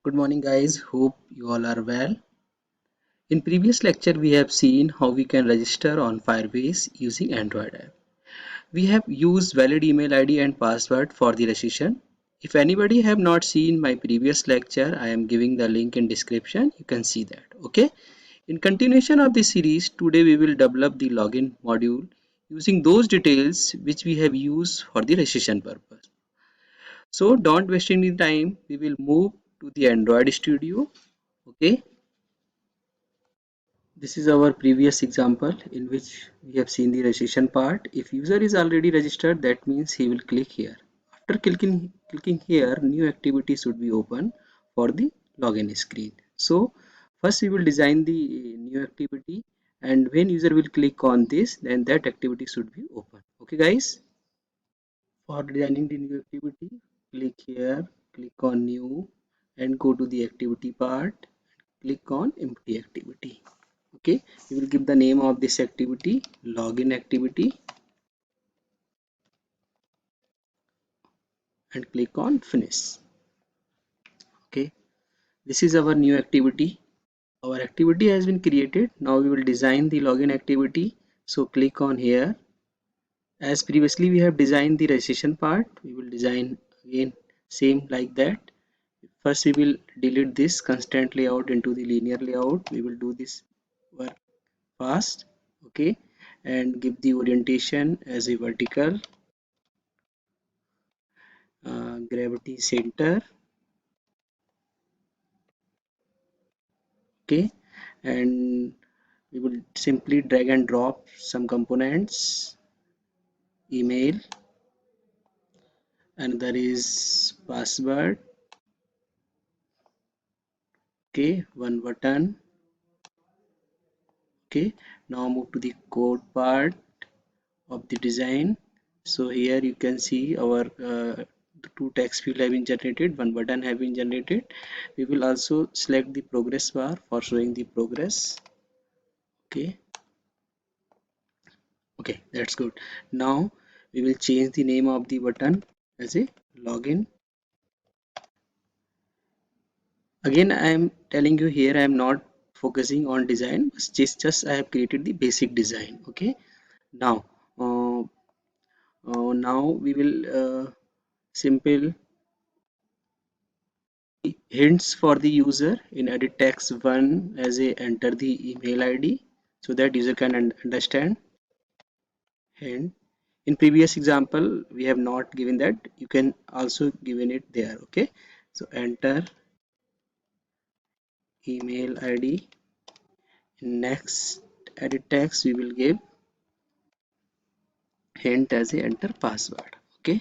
Good morning guys, hope you all are well. In previous lecture we have seen how we can register on Firebase using Android app. We have used valid email ID and password for the registration. If anybody have not seen my previous lecture, I am giving the link in description. You can see that. Okay. In continuation of this series, today we will develop the login module using those details which we have used for the registration purpose. So don't waste any time. We will move to the Android Studio. Okay. This is our previous example in which we have seen the registration part. If user is already registered, that means he will click here. After clicking here, new activity should be open for the login screen. So first we will design the new activity, and when user will click on this, then that activity should be open. Okay guys, for designing the new activity, click here, click on new, and go to the activity part. Click on empty activity. Okay, we will give the name of this activity login activity and click on finish. Okay, this is our new activity. Our activity has been created. Now we will design the login activity. So click on here. As previously we have designed the registration part, we will design again same like that. First we will delete this constraint layout into the linear layout. We will do this work fast. Okay, and give the orientation as a vertical, gravity center. Okay, and we will simply drag and drop some components. Email, another is password. Okay, one button. Okay, now move to the code part of the design. So here you can see our two text field have been generated, one button have been generated. We will also select the progress bar for showing the progress. Okay, okay, that's good. Now we will change the name of the button as a login. Again, I am telling you here I am not focusing on design, just I have created the basic design. Okay, now uh, now we will simple hints for the user in edit text 1 as a enter the email ID so that user can understand. Hint, in previous example we have not given that, you can also given it there. Okay, so enter email ID. In next edit text we will give hint as a enter password. Okay,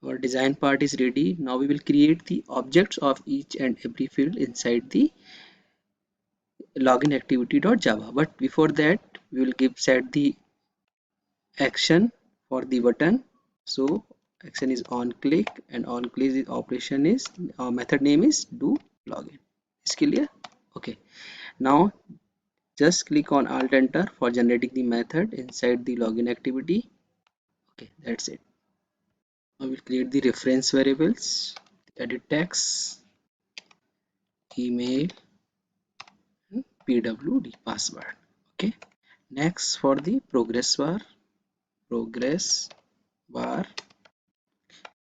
our design part is ready. Now we will create the objects of each and every field inside the login activity.java, but before that we will give set the action for the button. So action is on click, and on click is operation is method name is do login. Is clear? Okay, now just click on alt enter for generating the method inside the login activity. Okay, that's it. I will create the reference variables, edit text, email, and pwd password. Okay, next for the progress bar,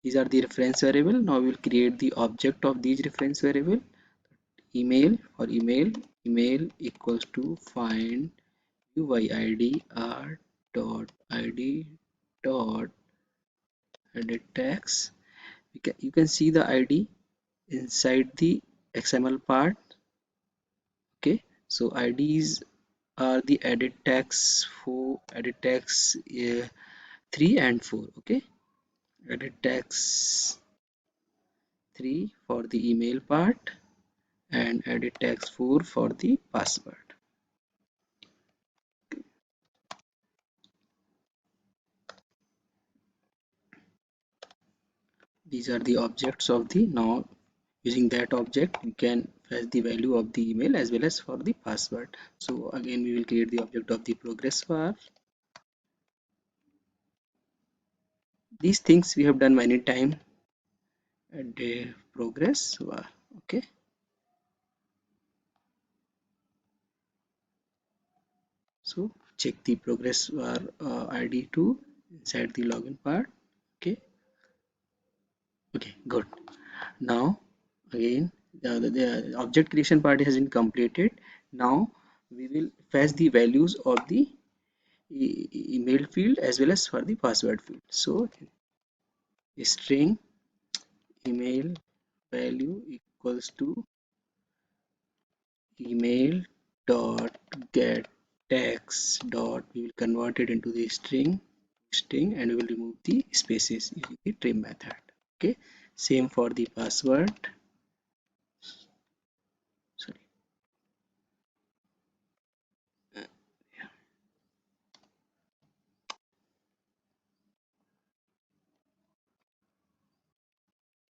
these are the reference variable. Now we will create the object of these reference variable. Email or email equals to find uid r dot id dot edit text. You can see the id inside the XML part. Okay, so IDs are the edit text for edit text 3 and 4. Okay, edit text 3 for the email part and edit text 4 for the password. These are the objects of the, now using that object you can fetch the value of the email as well as for the password. So again we will create the object of the progress bar. These things we have done many times at the progress bar. Okay, so check the progress bar ID too inside the login part. Okay, okay, good. Now again the object creation part has been completed. Now we will fetch the values of the email field as well as for the password field. So string email value equals to email dot get text dot, we will convert it into the string and we will remove the spaces using the trim method. Okay, same for the password. Sorry.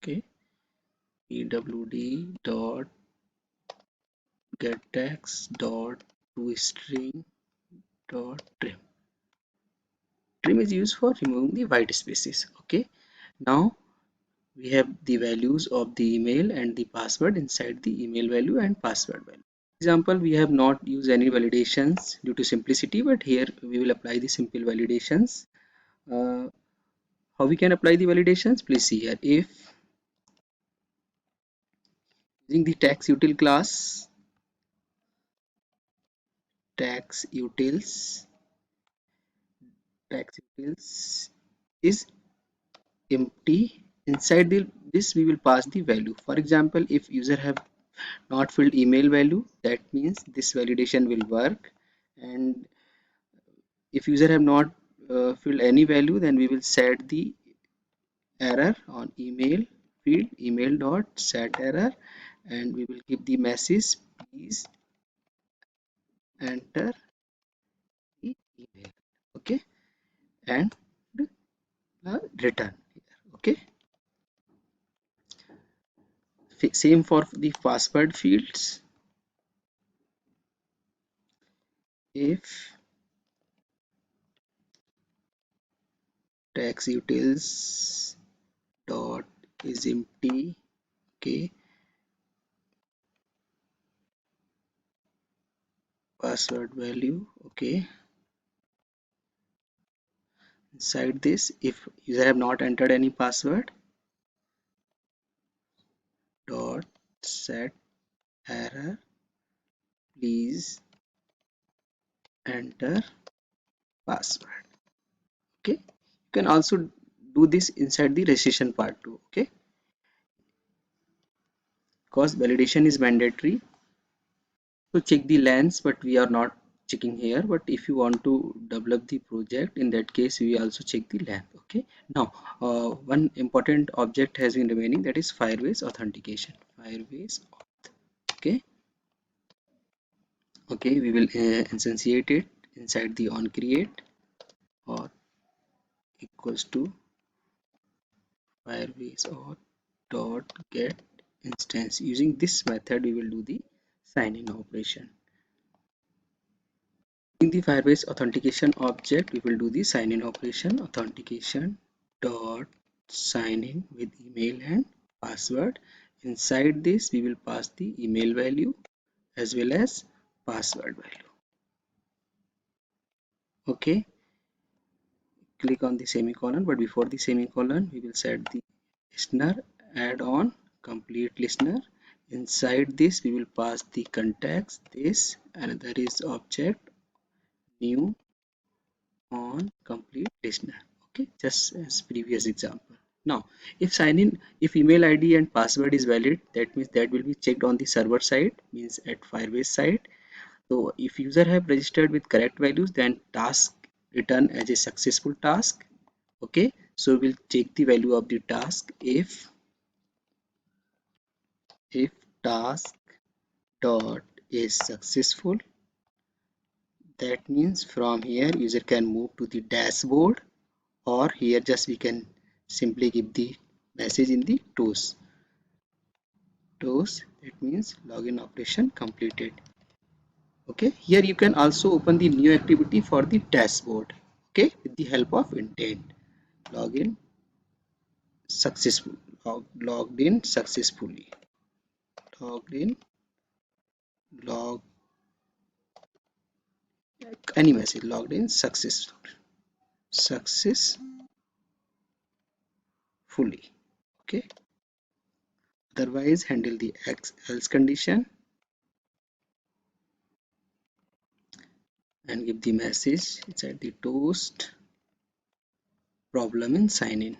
Okay, pwd dot get text dot to string dot trim. Trim is used for removing the white spaces. Okay, now we have the values of the email and the password inside the email value and password value. Example, we have not used any validations due to simplicity, but here we will apply the simple validations. uh, how we can apply the validations, please see here. If using the tax utils is empty, inside this we will pass the value. For example, if user have not filled email value, that means this validation will work. And if user have not filled any value, then we will set the error on email field, email dot set error, and we will give the message, please enter the email. Okay, and return here. Okay, same for the password fields. If text utils dot is empty, okay, password value, okay, inside this if user have not entered any password, dot set error, please enter password. Okay, you can also do this inside the registration part too. Okay, because validation is mandatory to check the lengths, but we are not checking here. But if you want to develop the project, in that case we also check the length. Okay, now one important object has been remaining, that is Firebase authentication. Firebase auth. Okay, okay, we will instantiate it inside the on create or equals to Firebase auth dot get instance. Using this method we will do the sign in operation. In the Firebase authentication object, we will do the sign in operation. Authentication dot sign in with email and password. Inside this we will pass the email value as well as password value. Okay, click on the semicolon, but before the semicolon we will set the listener add on complete listener. Inside this we will pass the context, this another is object new on complete listener. Okay, just as previous example. Now if email id and password is valid, that means that will be checked on the server side, means at Firebase side. So if user have registered with correct values, then task return as a successful task. Okay, so we'll check the value of the task. If task dot is successful, that means from here user can move to the dashboard, or here just we can simply give the message in the toast, that means login operation completed. Okay, here you can also open the new activity for the dashboard, okay, with the help of intent login successful, logged in successfully, logged in, log any message, logged in successfully. Okay, otherwise handle the else condition and give the message inside the toast problem in sign in.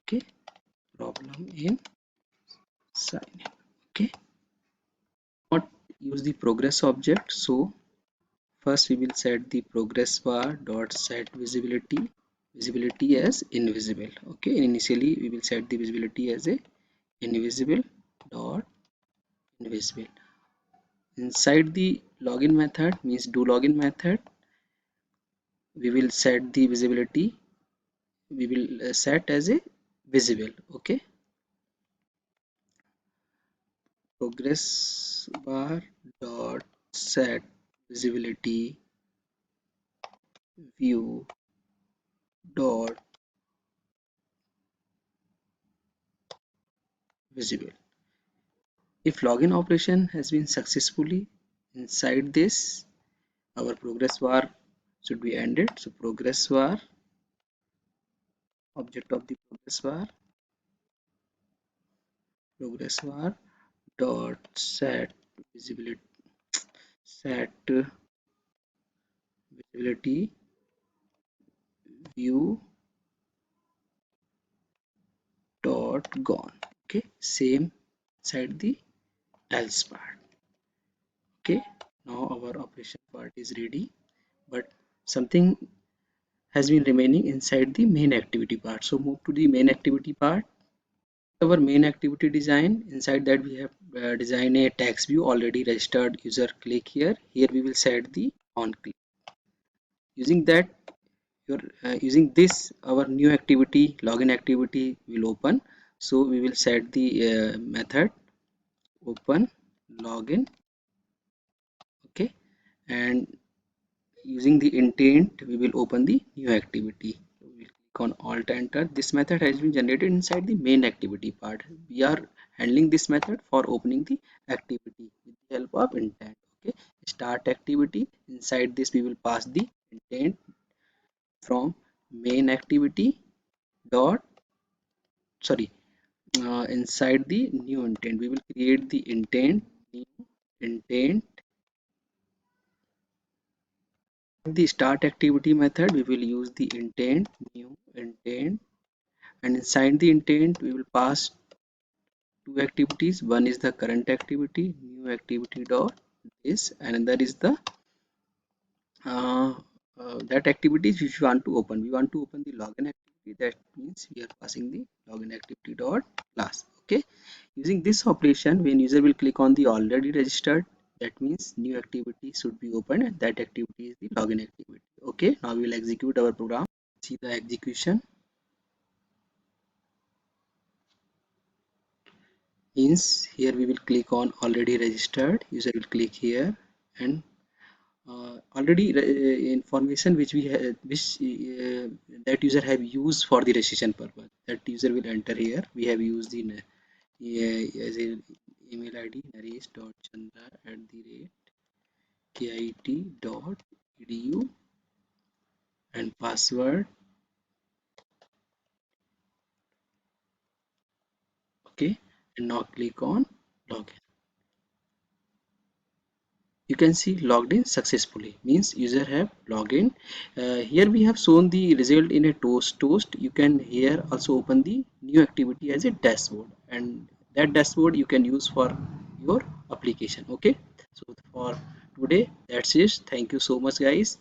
Okay, problem in sign in. Okay, not use the progress object. So first we will set the progress bar dot set visibility as invisible. Okay, initially we will set the visibility as a invisible dot invisible. Inside the login method, means do login method, we will set the visibility, we will set as a visible. Okay, progress bar dot set visibility view dot visible. If login operation has been successfully, inside this our progress bar should be ended. So progress bar, object of the progress bar dot set visibility, set visibility view dot gone. Okay, same inside the else part. Okay, now our operation part is ready, but something has been remaining inside the main activity part. So move to the main activity part. Our main activity design, inside that we have designed a text view already registered user. Click here. Here we will set the on click. Using that, using this our new activity login activity will open. So we will set the method open login. Okay, and using the intent we will open the new activity. We will click on alt enter. This method has been generated inside the main activity part. We are handling this method for opening the activity with the help of intent. Okay, start activity. Inside this we will pass the intent from main activity dot, sorry, inside the new intent we will create the intent, new intent. The start activity method we will use the intent, new intent, and inside the intent we will pass two activities. One is the current activity, new activity dot this, and another is the uh, that activities which we want to open. We want to open the login activity. That means we are passing the login activity dot class. Okay, using this operation, when user will click on the already registered, that means new activity should be opened, and that activity is the login activity. Okay, now we will execute our program. See the execution. Means here we will click on already registered. User will click here, and already information which we have, which that user have used for the registration purpose, that user will enter here. We have used the as a email id naresh.chandra@kit.edu and password. Okay, and now click on login. You can see logged in successfully, means user have logged in. Here we have shown the result in a toast. You can here also open the new activity as a dashboard, and that dashboard you can use for your application. Okay, so for today that's it. Thank you so much guys.